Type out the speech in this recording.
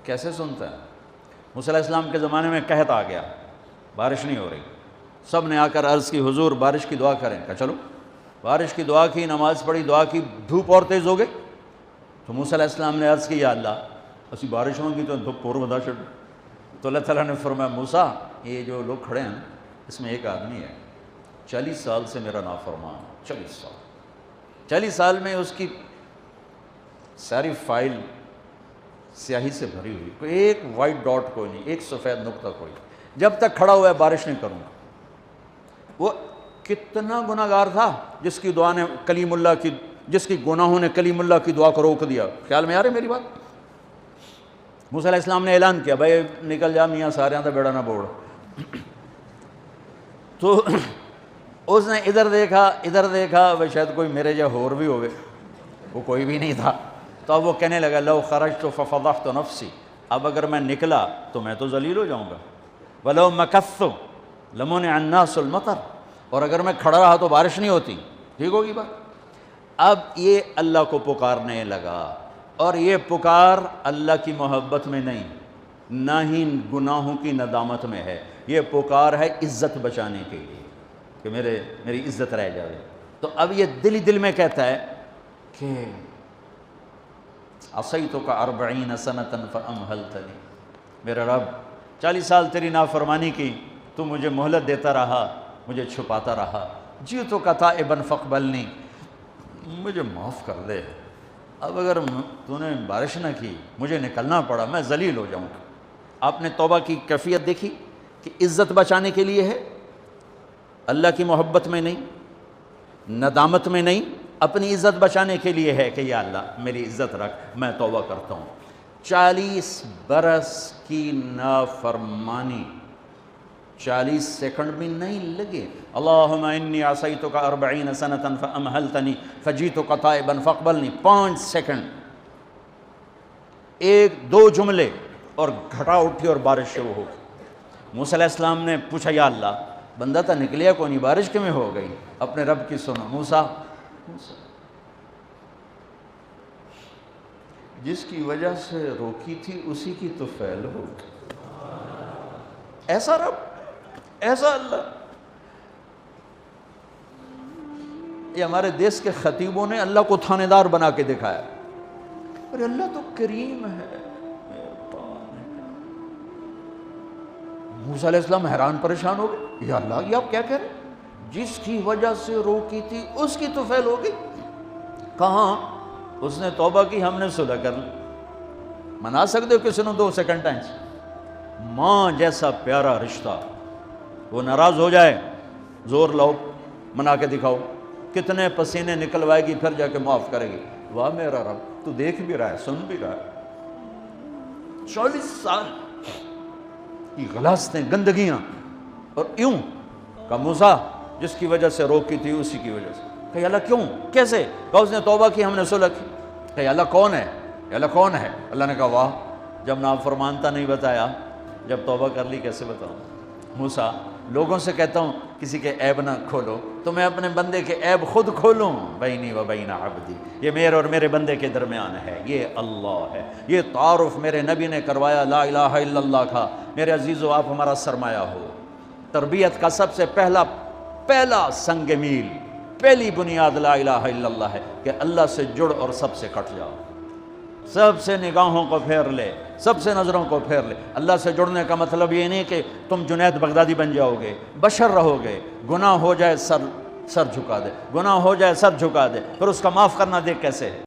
کیسے سنتا ہے؟ موسیٰ علیہ السلام کے زمانے میں قحط آ گیا، بارش نہیں ہو رہی، سب نے آ کر عرض کی حضور بارش کی دعا کریں، کہا چلو بارش کی دعا کی، نماز پڑھی، دعا کی، دھوپ اور تیز ہو گئی تو موسیٰ علیہ السلام نے عرض کی یا اللہ اسی بارش ہوگی تو دھوپ اور بدا چھڑ، تو اللہ تعالیٰ نے فرمایا موسیٰ یہ جو لوگ کھڑے ہیں اس میں ایک آدمی ہے 40 سال سے میرا نافرمان، 40 سال میں اس کی ساری فائل سیاہی سے بھری ہوئی، کوئی ایک وائٹ ڈاٹ کوئی نہیں، ایک سفید نقطہ کوئی، جب تک کھڑا ہوا ہے بارش نہیں کروں گا۔ وہ کتنا گناہ گار تھا جس کی دعا نے کلیم اللہ کی، جس کی گناہوں نے کلیم اللہ کی دعا کو روک دیا۔ خیال میں آ رہے میری بات؟ موسیٰ علیہ السلام نے اعلان کیا بھائی نکل جا میاں سارے دا بیڑا نہ بوڑ۔ تو اس نے ادھر دیکھا وہ شاید کوئی میرے جا ہور بھی ہوئے، وہ کوئی بھی نہیں تھا، تو اب وہ کہنے لگا لو خرجت ففضحت نفسی، اب اگر میں نکلا تو میں تو ذلیل ہو جاؤں گا، ولو مکثت لمنع الناس المطر، اور اگر میں کھڑا رہا تو بارش نہیں ہوتی، ٹھیک ہوگی بات۔ اب یہ اللہ کو پکارنے لگا، اور یہ پکار اللہ کی محبت میں نہیں، نہ ہی گناہوں کی ندامت میں ہے، یہ پکار ہے عزت بچانے کے لیے کہ میری عزت رہ جائے۔ تو اب یہ دل میں کہتا ہے کہ عصیتک 40 سنة فامہلتنی، میرا رب 40 سال تیری نافرمانی کی، تو مجھے مہلت دیتا رہا، مجھے چھپاتا رہا، جئتک تائبا فاقبلنی، مجھے معاف کر دے، اب اگر تو نے بارش نہ کی مجھے نکلنا پڑا میں ذلیل ہو جاؤں گا۔ آپ نے توبہ کی کیفیت دیکھی کہ عزت بچانے کے لیے ہے، اللہ کی محبت میں نہیں، ندامت میں نہیں، اپنی عزت بچانے کے لیے ہے کہ یا اللہ میری عزت رکھ، میں توبہ کرتا ہوں۔ 40 برس کی نافرمانی 40 سیکنڈ بھی نہیں لگے۔ اللہم انی عصیتک 40 سنة فامہلتنی فجئتک تائبا فاقبلنی، 5 سیکنڈ، 1-2 جملے اور گھٹا اٹھی اور بارش شروع ہو گئی۔ موسیٰ علیہ السلام نے پوچھا یا اللہ بندہ تھا نکلیا کو نہیں، بارش کیوں ہو گئی؟ اپنے رب کی سنو، موسیٰ جس کی وجہ سے روکی تھی اسی کی تو فعل ہو گئی۔ ایسا رب، ایسا اللہ۔ یہ ہمارے دیس کے خطیبوں نے اللہ کو تھانے دار بنا کے دکھایا، ارے اللہ تو کریم ہے۔ موسیٰ علیہ السلام حیران پریشان ہو گئے، یا اللہ یہ آپ کیا کہہ رہے ہیں؟ جس کی وجہ سے روکی تھی اس کی تو فعل ہو گئی۔ کہاں؟ اس نے توبہ کی، ہم نے صلح کر لی۔ منا سکتے ہو کسی نے 2 سیکنڈ ٹائم سے؟ ماں جیسا پیارا رشتہ، وہ ناراض ہو جائے زور لاؤ منا کے دکھاؤ، کتنے پسینے نکلوائے گی پھر جا کے معاف کرے گی۔ واہ میرا رب تو دیکھ بھی رہا ہے، سن بھی رہا ہے۔ 40 سال کی غلاظتیں، گندگیاں، اور یوں کہ موسیٰ جس کی وجہ سے روکی تھی اسی کی وجہ سے۔ کہ اللہ کیوں، کیسے؟ کہ اس نے توبہ کی، ہم نے صلح کی۔ کہ اللہ کون ہے؟ اللہ کون ہے؟ اللہ نے کہا واہ، جب نافرمانتا نہیں بتایا، جب توبہ کر لی کیسے بتاؤں؟ موسیٰ لوگوں سے کہتا ہوں کسی کے عیب نہ کھولو تو میں اپنے بندے کے عیب خود کھولوں؟ بینی و بین عبدی، یہ میرے اور میرے بندے کے درمیان ہے، یہ اللہ ہے۔ یہ تعارف میرے نبی نے کروایا لا الہ الا اللہ کا۔ میرے عزیزو آپ ہمارا سرمایہ ہو۔ تربیت کا سب سے پہلا سنگ میل، پہلی بنیاد لا الہ الا اللہ ہے کہ اللہ سے جڑ اور سب سے کٹ جاؤ، سب سے نگاہوں کو پھیر لے، سب سے نظروں کو پھیر لے۔ اللہ سے جڑنے کا مطلب یہ نہیں کہ تم جنید بغدادی بن جاؤ گے، بشر رہو گے، گناہ ہو جائے سر جھکا دے، گناہ ہو جائے سر جھکا دے، پھر اس کا معاف کرنا دیکھ کیسے ہے۔